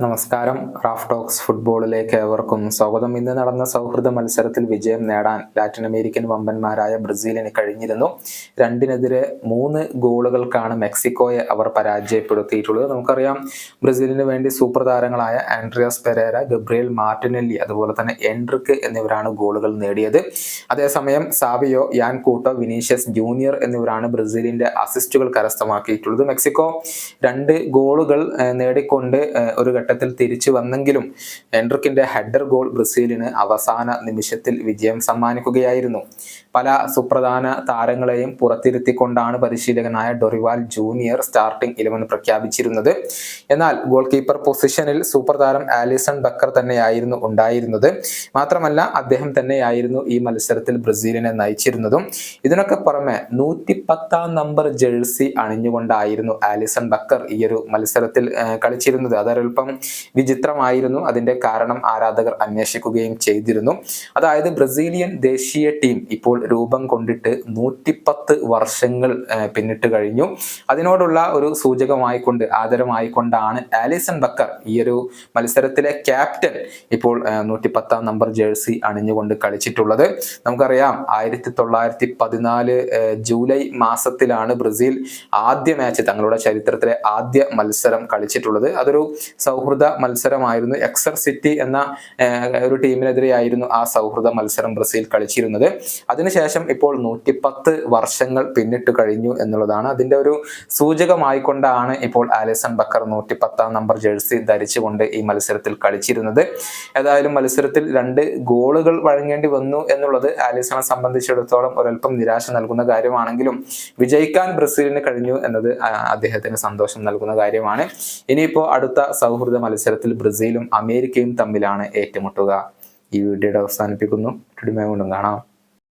നമസ്കാരം. Raf talks ഫുട്ബോളിലേക്ക് ഏവർക്കും സ്വാഗതം. ഇന്ന് നടന്ന സൗഹൃദ മത്സരത്തിൽ വിജയം നേടാൻ ലാറ്റിൻ അമേരിക്കൻ വമ്പന്മാരായ ബ്രസീലിന് കഴിഞ്ഞിരുന്നു. 2-നെതിരെ 3 ഗോളുകൾക്കാണ് മെക്സിക്കോയെ അവർ പരാജയപ്പെടുത്തിയിട്ടുള്ളത്. നമുക്കറിയാം, ബ്രസീലിന് വേണ്ടി സൂപ്പർ താരങ്ങളായ ആൻഡ്രിയാസ് പെരേര, ഗബ്രിയേൽ മാർട്ടിനെല്ലി, അതുപോലെ തന്നെ എൻട്രിക്ക് എന്നിവരാണ് ഗോളുകൾ നേടിയത്. അതേസമയം സാവിയോ, യാൻ കൂട്ടോ, വിനീഷ്യസ് ജൂനിയർ എന്നിവരാണ് ബ്രസീലിന്റെ അസിസ്റ്റുകൾ കരസ്ഥമാക്കിയിട്ടുള്ളത്. മെക്സിക്കോ 2 ഗോളുകൾ നേടിക്കൊണ്ട് ഒരു ഘട്ടത്തിൽ തിരിച്ചു വന്നെങ്കിലും എൻട്രിക്കിന്റെ ഹെഡർ ഗോൾ ബ്രസീലിന് അവസാന നിമിഷത്തിൽ വിജയം സമ്മാനിക്കുകയായിരുന്നു. പല സുപ്രധാന താരങ്ങളെയും പുറത്തിരുത്തിക്കൊണ്ടാണ് പരിശീലകനായ ഡൊറിവാൽ ജൂനിയർ സ്റ്റാർട്ടിംഗ് 11 പ്രഖ്യാപിച്ചിരുന്നത്. എന്നാൽ ഗോൾ കീപ്പർ പൊസിഷനിൽ സൂപ്പർ താരം ആലിസൺ ബക്കർ തന്നെയായിരുന്നു ഉണ്ടായിരുന്നത്. മാത്രമല്ല, അദ്ദേഹം തന്നെയായിരുന്നു ഈ മത്സരത്തിൽ ബ്രസീലിനെ നയിച്ചിരുന്നതും. ഇതിനൊക്കെ പുറമെ 110-ാം നമ്പർ ജേഴ്സി അണിഞ്ഞുകൊണ്ടായിരുന്നു ആലിസൺ ബക്കർ ഈ ഒരു മത്സരത്തിൽ കളിച്ചിരുന്നത്. അതൊരൽപ്പം വിചിത്രമായിരുന്നു. അതിന്റെ കാരണം ആരാധകർ അന്വേഷിക്കുകയും ചെയ്തിരുന്നു. അതായത്, ബ്രസീലിയൻ ദേശീയ ടീം ഇപ്പോൾ രൂപം കൊണ്ടിട്ട് 110 വർഷങ്ങൾ പിന്നിട്ട് കഴിഞ്ഞു. അതിനോടുള്ള ഒരു സൂചകമായിക്കൊണ്ട്, ആദരമായിക്കൊണ്ടാണ് ആലിസൺ ബക്കർ ഈ ഒരു മത്സരത്തിലെ ക്യാപ്റ്റൻ ഇപ്പോൾ 110-ാം നമ്പർ ജേഴ്സി അണിഞ്ഞുകൊണ്ട് കളിച്ചിട്ടുള്ളത്. നമുക്കറിയാം, 1914 ജൂലൈ മാസത്തിലാണ് ബ്രസീൽ ആദ്യ മാച്ച്, തങ്ങളുടെ ചരിത്രത്തിലെ ആദ്യ മത്സരം കളിച്ചിട്ടുള്ളത്. അതൊരു സൗഹൃദ മത്സരമായിരുന്നു. എക്സർ സിറ്റി എന്ന ഒരു ടീമിനെതിരെയായിരുന്നു ആ സൗഹൃദ മത്സരം ബ്രസീൽ കളിച്ചിരുന്നത്. അതിനുശേഷം ഇപ്പോൾ 110 വർഷങ്ങൾ പിന്നിട്ട് കഴിഞ്ഞു എന്നുള്ളതാണ്. അതിന്റെ ഒരു സൂചകമായിക്കൊണ്ടാണ് ഇപ്പോൾ ആലിസൺ ബക്കർ 110-ാം നമ്പർ ജേഴ്സി ധരിച്ചുകൊണ്ട് ഈ മത്സരത്തിൽ കളിച്ചിരുന്നത്. ഏതായാലും മത്സരത്തിൽ 2 ഗോളുകൾ വഴങ്ങേണ്ടി വന്നു എന്നുള്ളത് ആലിസണെ സംബന്ധിച്ചിടത്തോളം ഒരൽപ്പം നിരാശ നൽകുന്ന കാര്യമാണെങ്കിലും വിജയിക്കാൻ ബ്രസീലിന് കഴിഞ്ഞു എന്നത് അദ്ദേഹത്തിന് സന്തോഷം നൽകുന്ന കാര്യമാണ്. ഇനിയിപ്പോൾ അടുത്ത സൗഹൃദ മത്സരത്തിൽ ബ്രസീലും അമേരിക്കയും തമ്മിലാണ് ഏറ്റുമുട്ടുക. ഈ വീഡിയോയുടെ അവസാനിപ്പിക്കുന്നു. വീണ്ടും കാണാം.